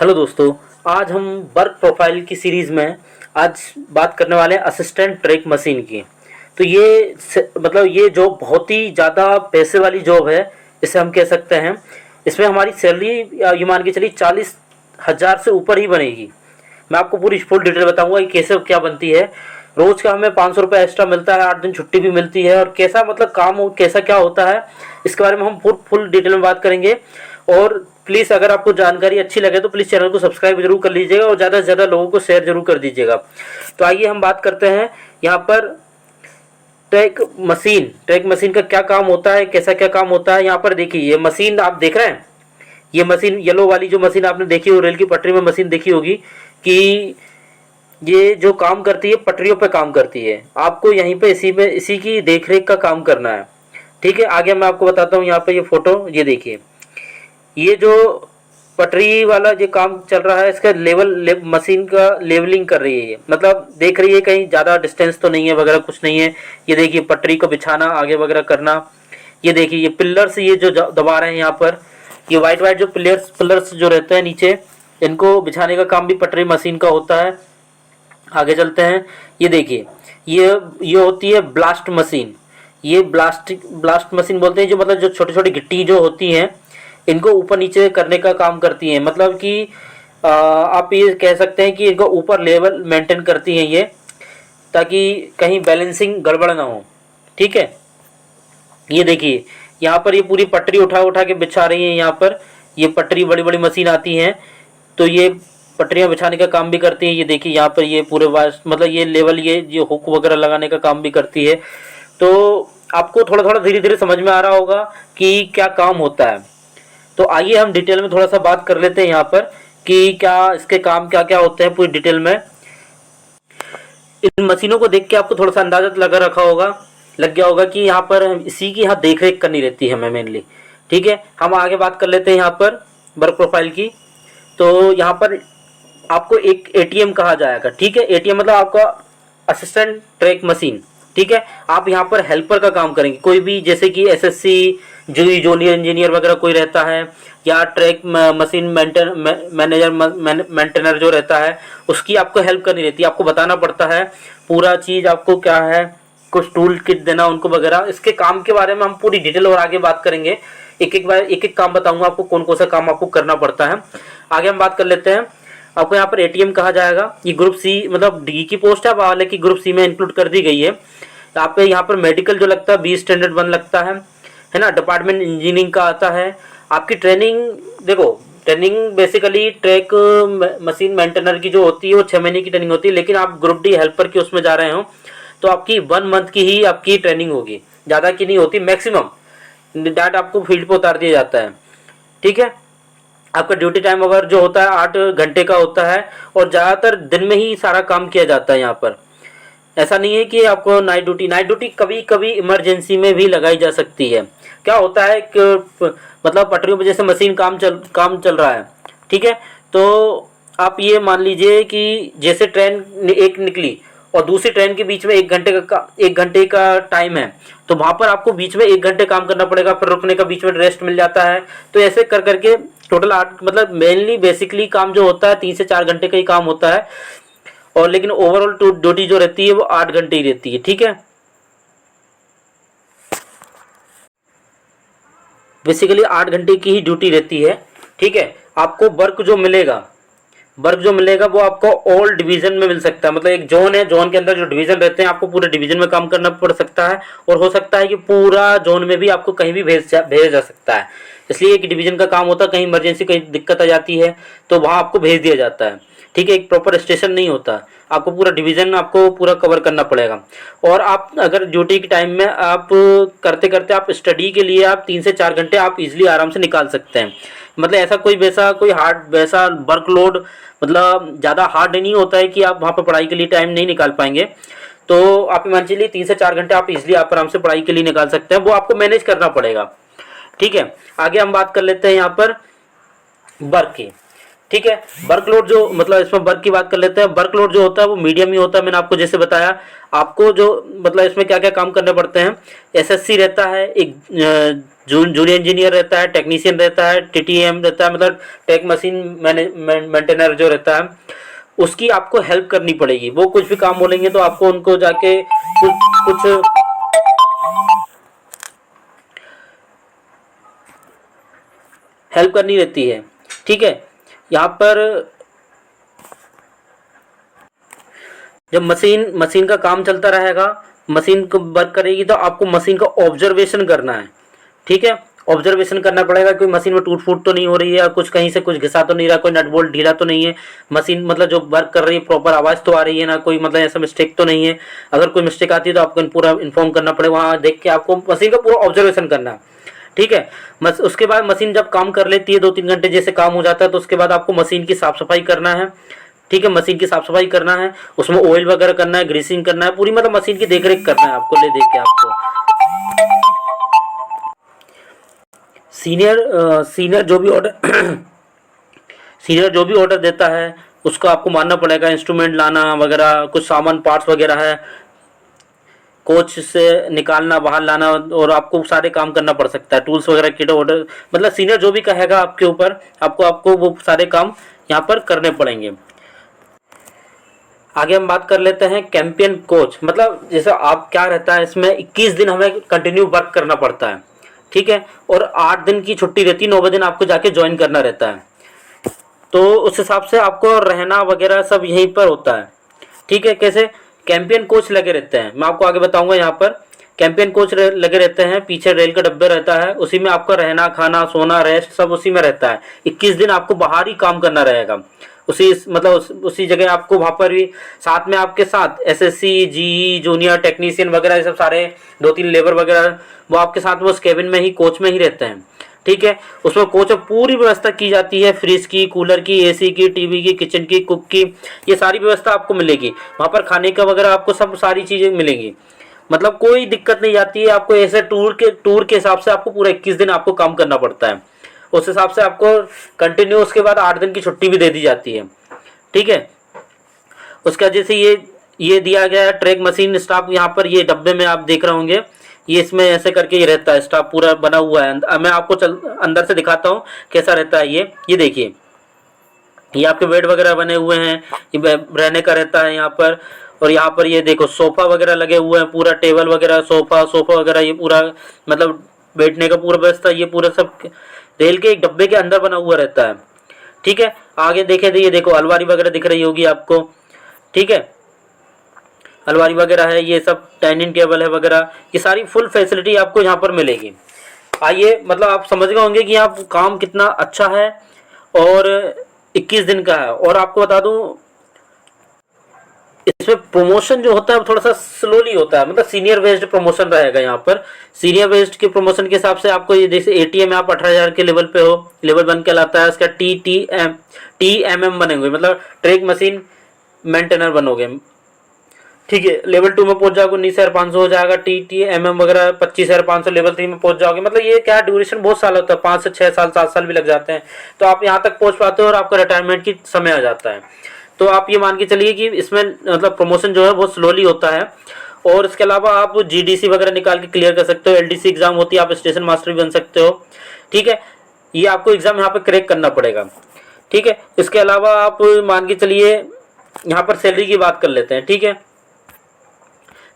Hello दोस्तों, आज हम वर्क प्रोफाइल की सीरीज़ में आज बात करने वाले हैं असिस्टेंट ट्रैक मशीन की। तो मतलब ये जॉब बहुत ही ज़्यादा पैसे वाली जॉब है, इसे हम कह सकते हैं। इसमें हमारी सैलरी ये मान के चलिए 40,000 से ऊपर ही बनेगी। मैं आपको पूरी फुल डिटेल बताऊंगा कि कैसे क्या बनती है। रोज़ का हमें 500 रुपये एक्स्ट्रा मिलता है, 8 दिन छुट्टी भी मिलती है, और कैसा मतलब कैसा क्या होता है इसके बारे में हम फुल डिटेल में बात करेंगे। और प्लीज़ अगर आपको जानकारी अच्छी लगे तो प्लीज़ चैनल को सब्सक्राइब जरूर कर लीजिएगा और ज़्यादा से ज़्यादा लोगों को शेयर जरूर कर दीजिएगा। तो आइए हम बात करते हैं यहाँ पर ट्रैक मशीन का क्या काम होता है, कैसा क्या काम होता है। यहाँ पर देखिए, ये मशीन आप देख रहे हैं, ये मशीन येलो वाली जो मशीन आपने देखी हो, रेल की पटरी में मशीन देखी होगी कि ये जो काम करती है पटरियों पे काम करती है। आपको यहीं पे इसी की देखरेख का काम करना है। ठीक है, आगे मैं आपको बताता हूँ। यहाँ पे ये फोटो ये देखिए, ये जो पटरी वाला ये काम चल रहा है, इसका मशीन का लेवलिंग कर रही है, मतलब देख रही है कहीं ज़्यादा डिस्टेंस तो नहीं है वगैरह, कुछ नहीं है। ये देखिए पटरी को बिछाना आगे वगैरह करना। ये देखिए ये पिलर्स ये जो दबा रहे हैं यहाँ पर, ये वाइट वाइट जो पिलर्स जो रहते हैं नीचे, इनको बिछाने का काम भी पटरी मशीन का होता है। आगे चलते हैं। ये देखिए ये होती है ब्लास्ट मशीन। ये ब्लास्ट मशीन बोलते हैं, जो मतलब जो छोटी छोटी गिट्टी जो होती हैं इनको ऊपर नीचे करने का काम करती हैं। मतलब कि आप ये कह सकते हैं कि इनको ऊपर लेवल मेंटेन करती हैं ये, ताकि कहीं बैलेंसिंग गड़बड़ ना हो। ठीक है, ये देखिए यहाँ पर ये पूरी पटरी उठा उठा के बिछा रही है। यहाँ पर ये पटरी बड़ी बड़ी मशीन आती हैं, तो ये पटरियाँ बिछाने का काम भी करती है। ये देखिए यहाँ पर ये पूरे मतलब ये लेवल ये हुक वगैरह लगाने का काम भी करती है। तो आपको थोड़ा थोड़ा धीरे धीरे समझ में आ रहा होगा कि क्या काम होता है। तो आइए हम डिटेल में थोड़ा सा बात कर लेते हैं यहाँ पर कि क्या इसके काम क्या क्या होते हैं पूरी डिटेल में। इन मशीनों को देख के आपको थोड़ा सा अंदाजा लग गया होगा कि यहाँ पर इसी की यहाँ देख रेख करनी रहती है हमें मेनली। ठीक है, हम आगे बात कर लेते हैं यहाँ पर वर्क प्रोफाइल की। तो यहाँ पर आपको एक एटीएम कहा जाएगा। ठीक है, एटीएम मतलब आपका असिस्टेंट ट्रैक मशीन। ठीक है, आप यहाँ पर हेल्पर का काम करेंगे। कोई भी जैसे कि एसएससी जूनियर इंजीनियर वगैरह कोई रहता है, या ट्रैक मशीन मेंटेनर जो रहता है, उसकी आपको हेल्प करनी रहती है। आपको बताना पड़ता है पूरा चीज़, आपको क्या है, कुछ टूल किट देना उनको वगैरह। इसके काम के बारे में हम पूरी डिटेल और आगे बात करेंगे। एक एक काम बताऊंगा आपको कौन कौन सा काम आपको करना पड़ता है। आगे हम बात कर लेते हैं। आपको यहाँ पर एटीएम कहा जाएगा। ये ग्रुप सी मतलब डी की पोस्ट है, हालांकि ग्रुप सी में इंक्लूड कर दी गई है। आप यहाँ पर मेडिकल जो लगता है 20 स्टैंडर्ड 1 लगता है ना। डिपार्टमेंट इंजीनियरिंग का आता है। आपकी ट्रेनिंग देखो, training basically track machine maintainer की जो होती है वो 6 महीने की ट्रेनिंग होती है, लेकिन आप ग्रुप डी हेल्पर की उसमें जा रहे हो तो आपकी 1 मंथ की ही आपकी ट्रेनिंग होगी, ज़्यादा की नहीं होती। मैक्सिमम डाट आपको फील्ड पे उतार दिया जाता है। ठीक है, आपका ड्यूटी टाइम अगर जो होता है 8 घंटे का होता है, और ज़्यादातर दिन में ही सारा काम किया जाता है यहाँ पर। ऐसा नहीं है कि आपको नाइट ड्यूटी कभी कभी इमरजेंसी में भी लगाई जा सकती है। क्या होता है कि मतलब पटरियों पर जैसे मशीन काम चल रहा है, ठीक है, तो आप ये मान लीजिए कि जैसे ट्रेन एक निकली और दूसरी ट्रेन के बीच में 1 घंटे का टाइम है, तो वहाँ पर आपको बीच में 1 घंटे काम करना पड़ेगा, फिर रुकने का बीच में रेस्ट मिल जाता है। तो ऐसे कर करके टोटल 8 मतलब मेनली बेसिकली काम जो होता है 3 से 4 घंटे का ही काम होता है, और लेकिन ओवरऑल ड्यूटी जो रहती है वो 8 घंटे ही रहती है। ठीक है, बेसिकली 8 घंटे की ही ड्यूटी रहती है। ठीक है, आपको वर्क जो मिलेगा वो आपको ऑल डिवीजन में मिल सकता है। मतलब एक जोन है, जोन के अंदर जो डिवीजन रहते हैं आपको पूरे डिवीजन में काम करना पड़ सकता है, और हो सकता है कि पूरा जोन में भी आपको कहीं भी भेजा जा सकता है। इसलिए एक डिवीजन का काम होता है, कहीं इमरजेंसी कहीं दिक्कत आ जाती है तो वहाँ आपको भेज दिया जाता है। ठीक है, एक प्रॉपर स्टेशन नहीं होता, आपको पूरा डिवीजन आपको पूरा कवर करना पड़ेगा। और आप अगर ड्यूटी के टाइम में आप करते करते आप स्टडी के लिए आप 3 से 4 घंटे आप इजीली आराम से निकाल सकते हैं। मतलब ऐसा कोई हार्ड वैसा वर्कलोड मतलब ज़्यादा हार्ड नहीं होता है कि आप वहाँ पर पढ़ाई के लिए टाइम नहीं निकाल पाएंगे। तो आप मान चलिए 3 से 4 घंटे आप इजीली आप आराम से पढ़ाई के लिए निकाल सकते हैं, वो आपको मैनेज करना पड़ेगा। ठीक है, आगे हम बात कर लेते हैं यहाँ पर वर्क की। ठीक है। वर्कलोड जो मतलब इसमें वर्क की बात कर लेते हैं। वर्कलोड जो होता है वो मीडियम ही होता है। मैंने आपको जैसे बताया, आपको जो मतलब इसमें क्या क्या काम करने पड़ते हैं। एसएससी रहता है, एक जूनियर इंजीनियर रहता है, टेक्नीशियन रहता है, टीटीएम रहता है, मतलब टेक मशीन मेंटेनर जो रहता है, उसकी आपको हेल्प करनी पड़ेगी। वो कुछ भी काम बोलेंगे तो आपको उनको जाके कुछ हेल्प करनी रहती है। ठीक है। यहाँ पर जब मशीन मशीन का काम चलता रहेगा, मशीन को वर्क करेगी, तो आपको मशीन का ऑब्जर्वेशन करना है। ठीक है। ऑब्जर्वेशन करना पड़ेगा कि मशीन में टूट फूट तो नहीं हो रही है, कुछ कहीं से कुछ घिसा तो नहीं रहा, कोई नट बोल्ट ढीला तो नहीं है, मशीन मतलब जो वर्क कर रही है प्रॉपर आवाज़ तो आ रही है ना, कोई मतलब ऐसा मिस्टेक तो नहीं है। अगर कोई मिस्टेक आती है तो आपको पूरा इन्फॉर्म करना पड़ेगा, वहाँ देख के आपको मशीन का पूरा ऑब्जर्वेशन करना है। ठीक है। उसके बाद मशीन जब काम कर लेती है 2-3 घंटे जैसे काम हो जाता है, तो उसके बाद आपको मशीन की साफ सफाई करना है। ठीक है। मशीन की साफ सफाई करना है, उसमें ऑयल वगैरह करना है, ग्रीसिंग करना है, पूरी मतलब मशीन की देख रेख करना है आपको, ले देख के आपको। सीनियर जो भी ऑर्डर सीनियर जो भी ऑर्डर देता है उसको आपको मानना पड़ेगा। इंस्ट्रूमेंट लाना वगैरह, कुछ सामान पार्ट्स वगैरह है, कोच से निकालना बाहर लाना, और आपको सारे काम करना पड़ सकता है। टूल्स वगैरह किट ऑर्डर, मतलब सीनियर जो भी कहेगा आपके ऊपर, आपको आपको वो सारे काम यहाँ पर करने पड़ेंगे। आगे हम बात कर लेते हैं कैंपियन कोच। मतलब जैसे आप क्या रहता है इसमें, 21 दिन हमें कंटिन्यू वर्क करना पड़ता है। ठीक है। और 8 दिन की छुट्टी रहती है, 9वें दिन आपको जाके ज्वाइन करना रहता है। तो उस हिसाब से आपको रहना वगैरह सब यहीं पर होता है। ठीक है। कैसे कैंपियन कोच लगे रहते हैं, मैं आपको आगे बताऊंगा। यहाँ पर कैंपियन कोच लगे रहते हैं, पीछे रेल का डब्बे रहता है, उसी में आपका रहना खाना सोना रेस्ट सब उसी में रहता है। 21 दिन आपको बाहर ही काम करना रहेगा, उसी मतलब उसी जगह आपको वहाँ पर भी साथ में आपके साथ एसएससी जीई जूनियर टेक्नीशियन वगैरह ये सब सारे 2-3 लेबर वगैरह वो आपके साथ में उस केबिन में ही कोच में ही रहते हैं। ठीक है। उसमें कोच में पूरी व्यवस्था की जाती है, फ्रिज की, कूलर की, एसी की, टीवी की, किचन की, कुक की, ये सारी व्यवस्था आपको मिलेगी वहाँ पर। खाने का वगैरह आपको सब सारी चीज़ें मिलेंगी, मतलब कोई दिक्कत नहीं आती है आपको। ऐसे टूर के हिसाब से आपको पूरा 21 दिन आपको काम करना पड़ता है। उस हिसाब से आपको कंटिन्यू उसके बाद 8 दिन की छुट्टी भी दे दी जाती है। ठीक है। उसका जैसे ये दिया गया है ट्रैक मशीन स्टाफ, यहाँ पर ये डब्बे में आप देख रहे होंगे, ये इसमें ऐसे करके ये रहता है, स्टाफ पूरा बना हुआ है। मैं आपको अंदर से दिखाता हूँ कैसा रहता है। ये देखिए, ये आपके बेड वगैरह बने हुए हैं, ये रहने का रहता है यहाँ पर। और यहाँ पर ये देखो सोफा वगैरह लगे हुए हैं, पूरा टेबल वगैरह सोफा वगैरह, ये पूरा मतलब बैठने का पूरा व्यवस्था, ये पूरा सब रेल के एक डब्बे के अंदर बना हुआ रहता है। ठीक है। आगे देखे तो ये देखो अलमारी वगैरह दिख रही होगी आपको। ठीक है। अलमारी वगैरह है, ये सब डाइनिंग टेबल है वगैरह, ये सारी फुल फैसिलिटी आपको यहाँ पर मिलेगी। आइए मतलब आप समझ गए होंगे कि यहाँ काम कितना अच्छा है, और 21 दिन का है। और आपको बता दूं इसमें प्रमोशन जो होता है थोड़ा सा स्लोली होता है, मतलब सीनियर बेस्ड प्रमोशन रहेगा यहाँ पर। सीनियर बेस्ड के प्रमोशन के हिसाब से आपको ये जैसे एटीएम में आप 18,000 के लेवल पे हो, लेवल 1 कहलाता है। उसका TMM बनेंगे, मतलब ट्रैक मशीन मेंटेनर बनोगे। ठीक है। लेवल 2 में पहुंच जाओगे 19,500 हो जाएगा। TMM वगैरह 25,500 लेवल 3 में पहुंच जाओगे। मतलब ये क्या ड्यूरेशन बहुत साल होता है, 5 से 6 साल 7 साल भी लग जाते हैं, तो आप यहाँ तक पहुंच पाते हो और आपका रिटायरमेंट की समय आ जाता है। तो आप ये मान के चलिए कि इसमें मतलब प्रमोशन जो है बहुत स्लोली होता है। और इसके अलावा आप GDC वगैरह निकाल के क्लियर कर सकते हो, LDC एग्जाम होती है, आप स्टेशन मास्टर भी बन सकते हो। ठीक है। ये आपको एग्जाम यहाँ पे क्रैक करना पड़ेगा। ठीक है। इसके अलावा आप मान के चलिए यहाँ पर सैलरी की बात कर लेते हैं। ठीक है।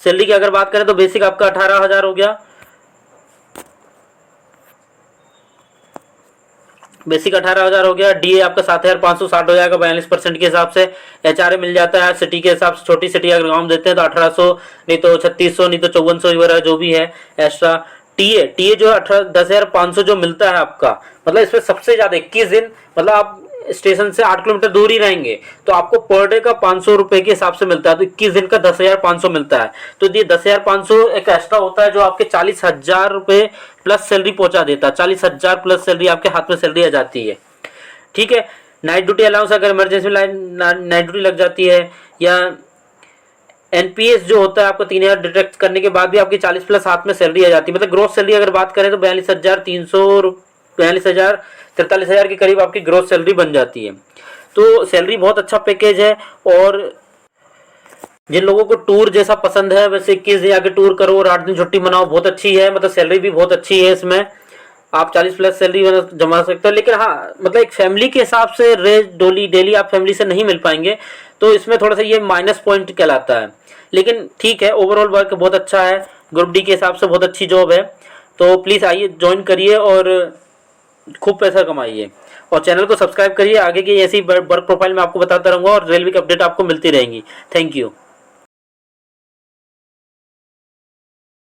सैलरी की अगर बात करें तो बेसिक आपका 18,000 हो गया, बेसिक 18,000 हो गया। DA आपका 7,560 हो जाएगा 42% के हिसाब से। HRA मिल जाता है सिटी के हिसाब से, छोटी सिटी अगर गाँव देते हैं तो 1800, नहीं तो 3600, नहीं तो 5400 वगैरह जो भी है एक्स्ट्रा। टीए जो 10,500 जो मिलता है आपका, मतलब इसमें सबसे ज्यादा 21 दिन, मतलब आप स्टेशन से 8 किलोमीटर दूर ही रहेंगे तो आपको पर डे का 500 रुपए के हिसाब से मिलता है, तो 21 दिन का 10,500 मिलता है। तो ये 10,500 एक एक्स्ट्रा होता है जो आपके 40,000 रुपए प्लस सैलरी पहुंचा देता है। 40,000 प्लस सैलरी आपके हाथ में सैलरी आ जाती है। ठीक है। नाइट ड्यूटी अलाउंस अगर इमरजेंसी नाइट ड्यूटी लग जाती है, या NPS जो होता है आपको 3,000 डिडक्ट करने के बाद भी आपकी 40 प्लस हाथ में सैलरी आ जाती है। मतलब ग्रोथ सैलरी अगर बात करें तो 42,300 42,000 43,000 के करीब आपकी ग्रोथ सैलरी बन जाती है। तो सैलरी बहुत अच्छा पैकेज है। और जिन लोगों को टूर जैसा पसंद है, वैसे 21 दिन जाके टूर करो और 8 दिन छुट्टी मनाओ, बहुत अच्छी है। मतलब सैलरी भी बहुत अच्छी है इसमें, आप 40 प्लस सैलरी जमा सकते हो। लेकिन हाँ, मतलब एक फैमिली के हिसाब से रेज डोली डेली आप फैमिली से नहीं मिल पाएंगे, तो इसमें थोड़ा सा ये माइनस पॉइंट कहलाता है। लेकिन ठीक है, ओवरऑल वर्क बहुत अच्छा है, ग्रुप डी के हिसाब से बहुत अच्छी जॉब है। तो प्लीज़ आइए, ज्वाइन करिए और खूब पैसा कमाइए। और चैनल को सब्सक्राइब करिए, आगे की ऐसी वर्क प्रोफाइल में आपको बताता रहूँगा और रेलवे की अपडेट आपको मिलती रहेंगी। Thank you.